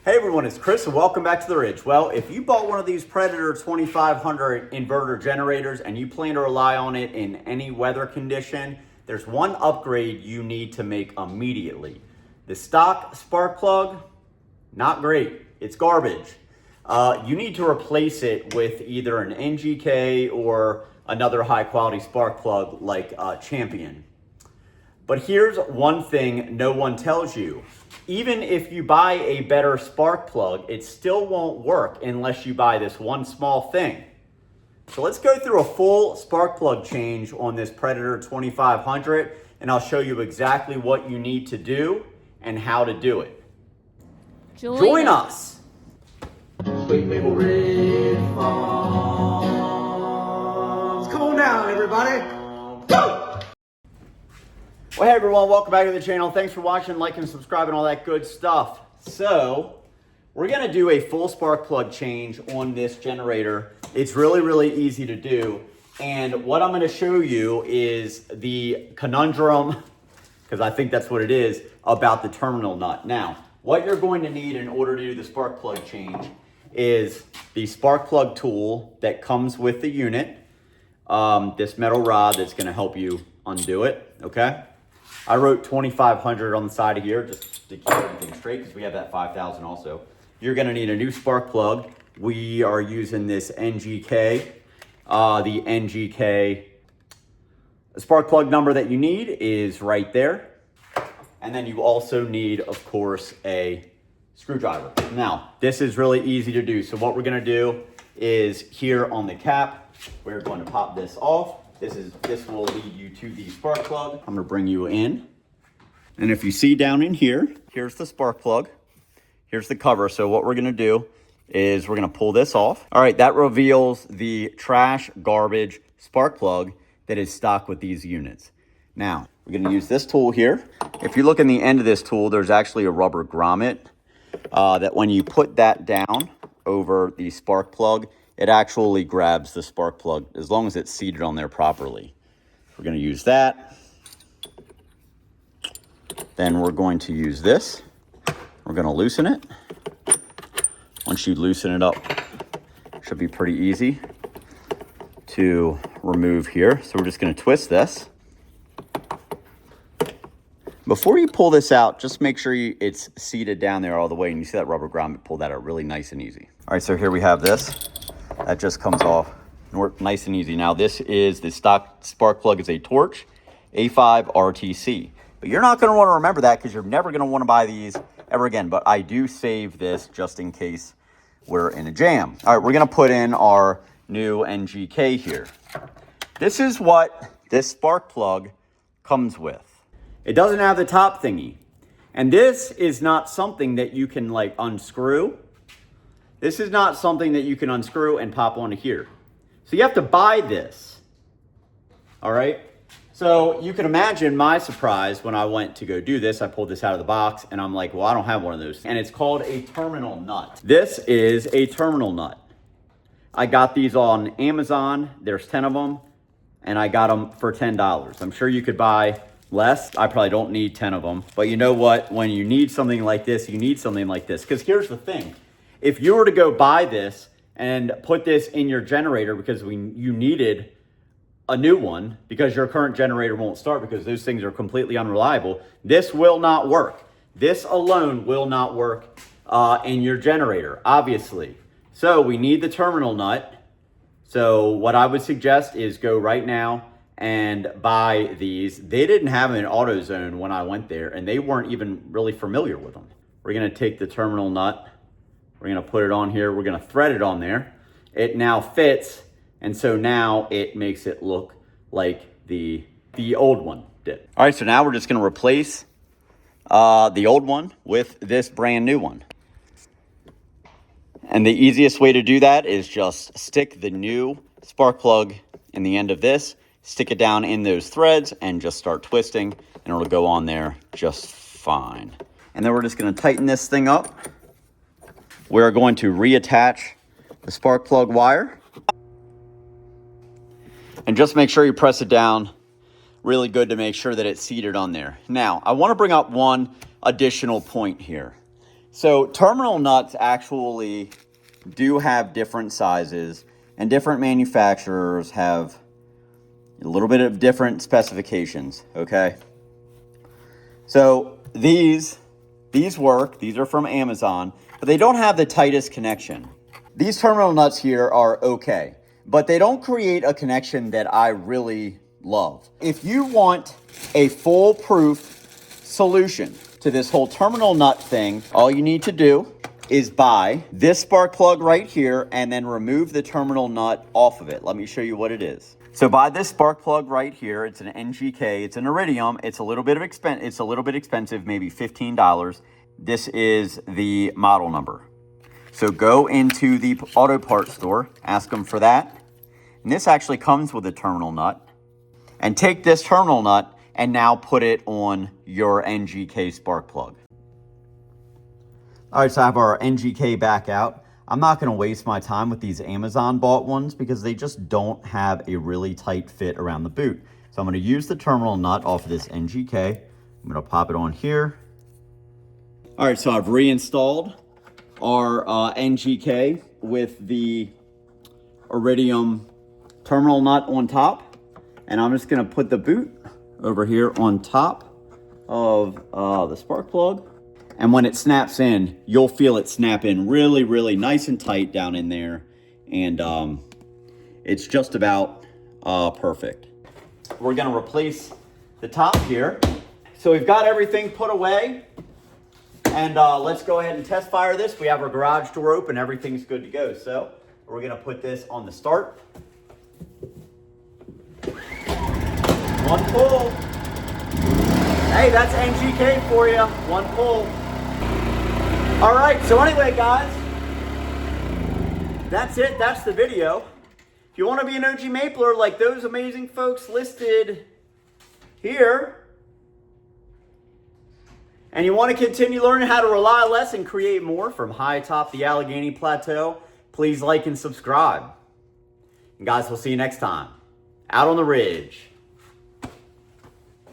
Hey everyone, it's Chris and welcome back to The Ridge. Well, if you bought one of these Predator 2500 inverter generators and you plan to rely on it in any weather condition, there's one upgrade you need to make immediately. The stock spark plug, not great. It's garbage. You need to replace it with either an NGK or another high quality spark plug like Champion. But here's one thing no one tells you. Even if you buy a better spark plug, it still won't work unless you buy this one small thing. So let's go through a full spark plug change on this Predator 2500, and I'll show you exactly what you need to do and how to do it. Join us. Sweet Maple Ridge Farms. Come on down, everybody. Go! Well, hey everyone, welcome back to the channel. Thanks for watching, liking, subscribing, all that good stuff. So, we're gonna do a full spark plug change on this generator. It's really easy to do. And what I'm gonna show you is the conundrum, because I think that's what it is, about the terminal nut. Now, what you're going to need in order to do the spark plug change is the spark plug tool that comes with the unit, this metal rod that's gonna help you undo it, okay? I wrote 2500 on the side of here just to keep everything straight because we have that 5000 also. You're gonna need a new spark plug. We are using this NGK. The NGK spark plug number that you need is right there. And then you also need, of course, a screwdriver. Now, this is really easy to do. So what we're gonna do is here on the cap, we're going to pop this off. This will lead you to the spark plug. I'm gonna bring you in. And if you see down in here, here's the spark plug. Here's the cover. So what we're gonna do is we're gonna pull this off. All right, that reveals the trash garbage spark plug that is stock with these units. Now, we're gonna use this tool here. If you look in the end of this tool, there's actually a rubber grommet that when you put that down over the spark plug, it actually grabs the spark plug as long as it's seated on there properly. We're going to use that. Then we're going to use this. We're going to loosen it. Once you loosen it up, it should be pretty easy to remove here. So we're just going to twist this. Before you pull this out, just make sure it's seated down there all the way. And you see that rubber grommet, pull that out really nice and easy. All right, so here we have this. That just comes off nice and easy. Now this is the stock spark plug is a Torch A5 RTC. But you're not gonna wanna remember that because you're never gonna wanna buy these ever again. But I do save this just in case we're in a jam. All right, we're gonna put in our new NGK here. This is what this spark plug comes with. It doesn't have the top thingy. And this is not something that you can like unscrew. This is not something that you can unscrew and pop onto here. So you have to buy this, all right? So you can imagine my surprise when I went to go do this. I pulled this out of the box and I'm like, well, I don't have one of those. And it's called a terminal nut. This is a terminal nut. I got these on Amazon. There's 10 of them and I got them for $10. I'm sure you could buy less. I probably don't need 10 of them. But you know what? When you need something like this, you need something like this. Because here's the thing. If you were to go buy this and put this in your generator because you needed a new one because your current generator won't start because those things are completely unreliable, this will not work. This alone will not work in your generator, obviously. So we need the terminal nut. So what I would suggest is go right now and buy these. They didn't have them in AutoZone when I went there and they weren't even really familiar with them. We're gonna take the terminal nut. We're gonna put it on here. We're gonna thread it on there. It now fits, and so now it makes it look like the old one did. All right, so now we're just gonna replace the old one with this brand new one. And the easiest way to do that is just stick the new spark plug in the end of this, stick it down in those threads, and just start twisting, and it'll go on there just fine. And then we're just gonna tighten this thing up. We're going to reattach the spark plug wire. And just make sure you press it down really good to make sure that it's seated on there. Now, I want to bring up one additional point here. So terminal nuts actually do have different sizes, and different manufacturers have a little bit of different specifications, okay? So these work. These are from Amazon, but they don't have the tightest connection. These terminal nuts here are okay, but they don't create a connection that I really love. If you want a foolproof solution to this whole terminal nut thing, all you need to do is buy this spark plug right here and then remove the terminal nut off of it. Let me show you what it is. So buy this spark plug right here. It's an NGK. It's an iridium. It's a little bit expensive, maybe $15. This is the model number. So go into the auto parts store, ask them for that. And this actually comes with a terminal nut. And take this terminal nut and now put it on your NGK spark plug. All right, so I have our NGK back out. I'm not going to waste my time with these Amazon bought ones because they just don't have a really tight fit around the boot. So I'm going to use the terminal nut off of this NGK. I'm going to pop it on here. All right, so I've reinstalled our NGK with the iridium terminal nut on top. And I'm just going to put the boot over here on top of the spark plug. And when it snaps in, you'll feel it snap in really, really nice and tight down in there. And it's just about perfect. We're going to replace the top here. So we've got everything put away. And let's go ahead and test fire this. We have our garage door open. Everything's good to go. So we're going to put this on the start. One pull. Hey, that's NGK for you. One pull. All right, so anyway, guys, that's it. That's the video. If you want to be an OG Mapler like those amazing folks listed here, and you want to continue learning how to rely less and create more from high atop the Allegheny Plateau, please like and subscribe. And guys, we'll see you next time. Out on the ridge.